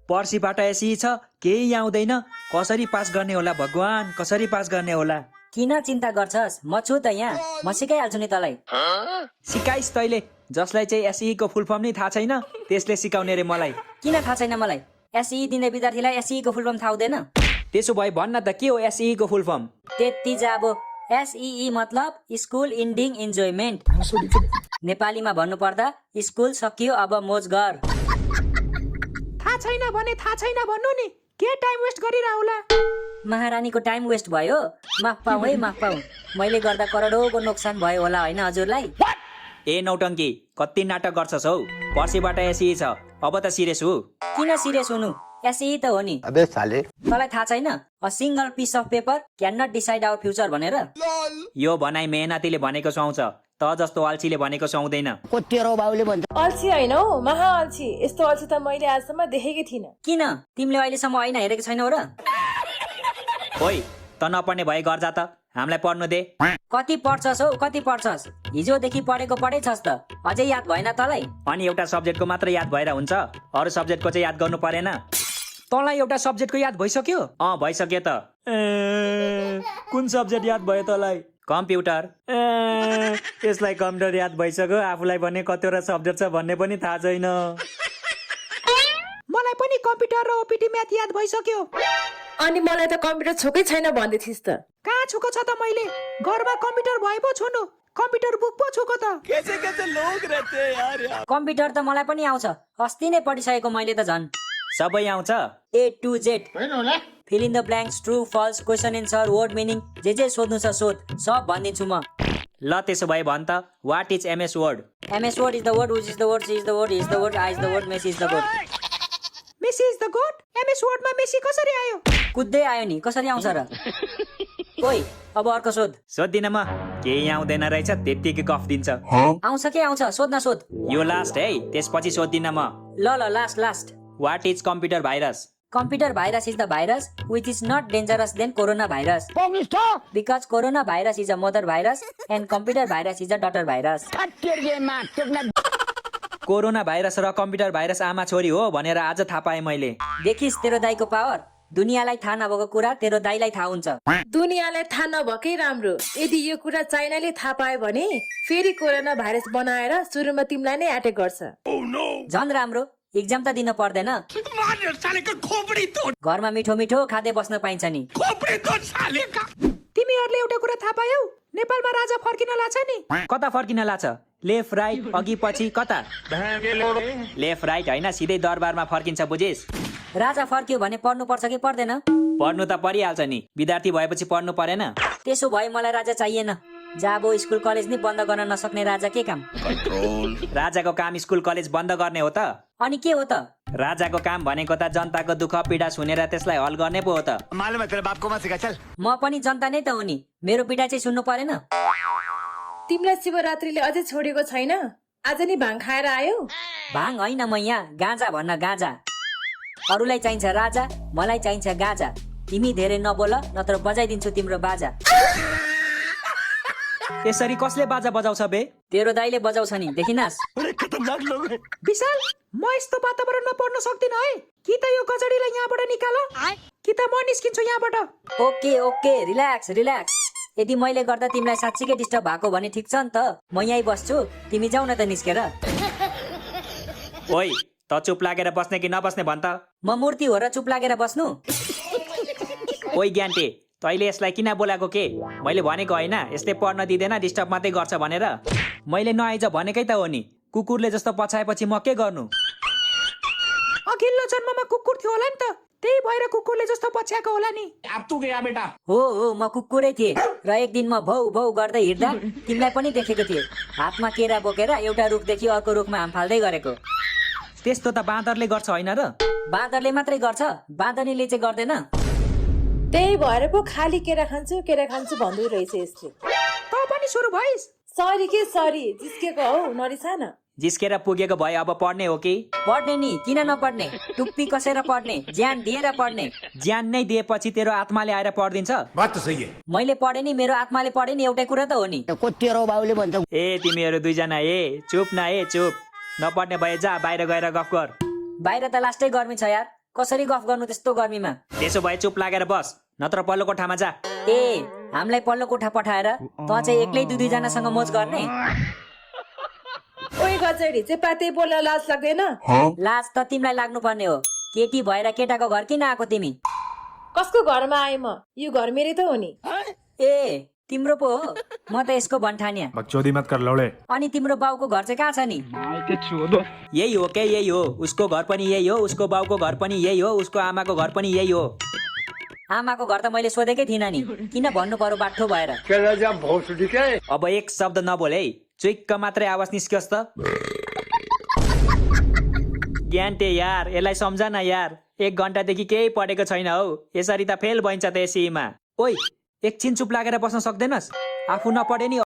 पर्सिबाट एसई छ, केही आउँदैन। कसरी पास गर्ने होला भगवान, कसरी पास गर्ने होला? किन चिन्ता गर्छस्, म छु त यहाँ, म सिकाइहाल्छु नि तँलाई। सिकाइस् तैले, जसलाई चाहिँ एसई को फुल फर्म नै थाहा छैन त्यसले सिकाउने रे मलाई। किन थाहा छैन मलाई? एसई दिने विद्यार्थीलाई एसई को फुल फर्म थाहा हुँदैन? त्यसो भए भन्न त के हो एसई को फुल फर्म? त्यति जाबो। एसई मतलब स्कुल इन्डिङ इन्जोयमेन्ट। नेपालीमा भन्नुपर्दा स्कुल सकियो अब मोज गर। थाहा छैन भने थाहा छैन भन्नु नि, के टाइम वेस्ट गरिरह होला? महारानीको टाइम वेस्ट भयो। माफ पाऊ है, माफ पाऊ। मैले गर्दा करोडौँको नोक्सान भयो होला होइन हजुरलाई? ए नौटङ्की, कति नाटक गर्छस् हौ? पर्सिबाट एसई छ, अब त सिरियस हो। किन सिरियस हुनु? एसई त हो नि। अबे साले, तँलाई थाहा छैन a single piece of paper can not decide our future भनेर? यो भनाइ मेहनतीले भनेको सुहाउँछ, त जस्तो अल्छीले भनेको सुहाउँदैन। अल्छी होइन हौ, महा अल्छी। यस्तो अल्छी त मैले आजसम्म देखेकै थिइनँ। किन तिमीले अहिलेसम्म ऐना हेरेको छैनौ र? ओइ, त नपढ्ने भए घर जा त, हामीलाई पढ्नु दे। कति पढ्छस् हौ, कति पढ्छस्? हिजोदेखि पढेको पढेछस् त, अझै याद भएन तँलाई? अनि एउटा सब्जेक्टको मात्र याद भएर हुन्छ, अरू सब्जेक्टको चाहिँ याद गर्नु परेन? तँलाई एउटा सब्जेक्टको याद भइसक्यो? भइसक्यो त। कुन सब्जेक्ट याद भयो तँलाई? कम्प्युटर। यसलाई कम्प्युटर याद भइसक्यो, आफूलाई भने कतिवटा सब्जेक्ट छ भन्ने पनि थाहा छैन। मलाई पनि कम्प्युटर र ओपिटी म्याथ याद भइसक्यो। अनि मलाई त कम्प्युटर छोकै छैन भन्दै थिइस् त। कहाँ छोको छ त मैले? घरमा कम्प्युटर भए पो छोनु, कम्प्युटर बुक पो छोको त। कैसे कैसे लोग रहते हैं यार। कम्प्युटर त मलाई पनि आउँछ, अस्ति नै पढिसकेको मैले त झन्। सबै आउँछ? A to Z। Fill in the blanks, true false, question answer, word meaning, जे सोध्नु छ सोध, सब भनिदिन्छु म। ल त्यसो भए भन् त, what is MS word? MS word is the word, which is the word, C is the word, is the word, I is the word, Messi is the word. Messi is the goat? MS वर्डमा Messi कसरी आयो? कुद्दै आयो नि, कसरी आउँछ र? ओइ, अब अर्को सोध। सोध्दिन म, केही आउँदैन रहेछ, त्यत्तिकै गफ दिन्छ। आउँछ के आउँछ, सोध्न सोध। यो लास्ट है, त्यसपछि सोध्दिन म। ल last. What is computer virus? Computer virus is the virus which is not dangerous than coronavirus. Because coronavirus is a mother virus and computer virus is a daughter virus. Corona virus र computer virus आमा छोरी हो भनेर आज थाहा पाएँ मैले। देखिस् तेरो दाइको पावर? दुनियाँलाई थाहा नभएको कुरा तेरो दाइलाई थाहा हुन्छ। दुनियाँलाई थाहा नभएकै राम्रो। यदि यो कुरा चाइनाले थाहा पायो भने फेरि कोरोना भाइरस बनाएर सुरुमा तिमीलाई नै एटेक गर्छ। झन् राम्रो, एक्जाम त दिन पर्दैन। घरमा मिठो मिठो खाँदै बस्न पाइन्छ नि। तिमीहरूले एउटा कुरा थाहा पायौ? नेपालमा राजा फर्किन लाग्छ नि। कता फर्किन लाग्छ? लेफ्ट राइट, अघि पछि, कता? लेफ्ट राइट होइन, सिधै दरबारमा फर्किन्छ, बुझिस्? राजा फर्क्यो भने पढ्नु पर्छ कि पर्दैन? पढ्नु त परिहाल्छ नि, विद्यार्थी भएपछि पढ्नु परेन? त्यसो भए मलाई राजा चाहिएन। जाबो स्कुल कलेज नि बन्द गर्न नसक्ने राजा के काम? राजाको काम स्कुल कलेज बन्द गर्ने हो त? अनि के हो त? राजाको काम भनेको त जनताको दुःख पीडा सुनेर त्यसलाई हल गर्ने पो हो त। म पनि जनता नै त हो नि, मेरो पीडा चाहिँ सुन्नु परेन? तिमीलाई शिवरात्रिले अझै छोडेको छैन? आज नि भाङ खाएर आयो? भाङ होइन, म यहाँ गाँजा भन्न गाँजा। अरूलाई चाहिन्छ राजा, मलाई चाहिन्छ गाँजा। तिमी धेरै नबोल नत्र बजाइदिन्छु तिम्रो बाजा। यसरी कसले बाजा बजाउँछ बे? तेरो दाइले बजाउँछ नि, देखिनास्? विशाल, म यस्तो वातावरणमा पढ्न सक्दिनँ है। कि त यो गजडीलाई यहाँबाट निकाल, कि त म निस्किन्छु यहाँबाट। Okay, relax. यदि मैले गर्दा तिमीलाई साँच्चीकै डिस्टर्ब भएको भने ठिक छ नि त, म यहीँ बस्छु, तिमी जाऊ न त निस्केर। ओइ, त चुप लागेर बस्ने कि नबस्ने भन् त? म मूर्ति हो र चुप लागेर बस्नु? ओइ ज्ञान्टे, तैले यसलाई किन बोलाएको के? मैले भनेको होइन, यसले पढ्न दिँदैन, डिस्टर्ब मात्रै गर्छ भनेर। मैले नआइज भनेकै त हो नि, कुकुरले जस्तो पछाएपछि म के गर्नु? अघिल्लो जन्ममा कुकुर थियो होला नि त, त्यही भएर कुकुरले जस्तो पछ्याएको होला नि। हो म कुकुरै थिएँ र एक दिन म भौ गर्दै हिँड्दा तिमीलाई पनि देखेको थिएँ, हातमा केरा बोकेर एउटा रुखदेखि अर्को रुखमा हाम फाल्दै गरेको। त्यस्तो त बाँदरले गर्छ होइन र? बाँदरले मात्रै गर्छ, बाँदरनीले चाहिँ गर्दैन। त्यही भएर पो खाली केरा खान्छु भन्दै रहेछ यसले। त पनि सुरु भइस्? सरी जिस्केको हौ, नरिसा न। जिस्केर पुगेको भए अब पढ्ने हो कि पढ्ने नि किन नपढ्ने टुप्पी कसेर पढ्ने ज्यान दिएर पढ्ने ज्यान नै दिएपछि तेरो आत्माले आएर पढिदिन्छ बात तो सही है। मैले पढे नि मेरो आत्माले पढे नि एउटै कुरा त हो नि तेरो बाउले भन्छ ए तिमीहरू दुईजना चुप न चुप नपढ्ने भए जा बाहिर गएर गफ गर बाहिर त लास्टै गर्मी छ यार कसरी गफ गर्नु त्यस्तो गर्मीमा त्यसो भए चुप लागेर बस नत्र पल्लो कोठामा जा ए हामीलाई पल्लो कोठा पठाएर त चाहिँ एक्लै दुई दुईजनासँग मोज गर्ने ओइ गजडी चाहिँ पातै बोल्न लाज लाग्दैन लाज त तिमीलाई लाग्नु पर्ने हो केटी भएर केटाको घर किन आएको तिमी कसको घरमा आए म यो घर मेरै त हो नि ए तिम्रो पो हो म त यसको भन्ठानिया बकचोदी मत कर लौड़े। अनि तिम्रो बाउको घर चाहिँ कहाँ छ नि यही हो के यही हो उसको घर पनि यही हो उसको बाउको घर पनि यही हो उसको आमाको घर पनि यही हो आमाको घर त मैले सोधेकै थिइनँ नि किन भन्नु पर्यो बाठो भएर अब एक शब्द नबोल है चुइक्क मात्रै आवाज निस्कियोस् त ज्ञानटे यार यसलाई सम्झ न यार 1 घन्टादेखि केही पढेको छैन हौ यसरी त फेल भइन्छ त एसीमा ओइ एकछिन चुप लागेर बस्न सक्दैनस् आफू नपढे नि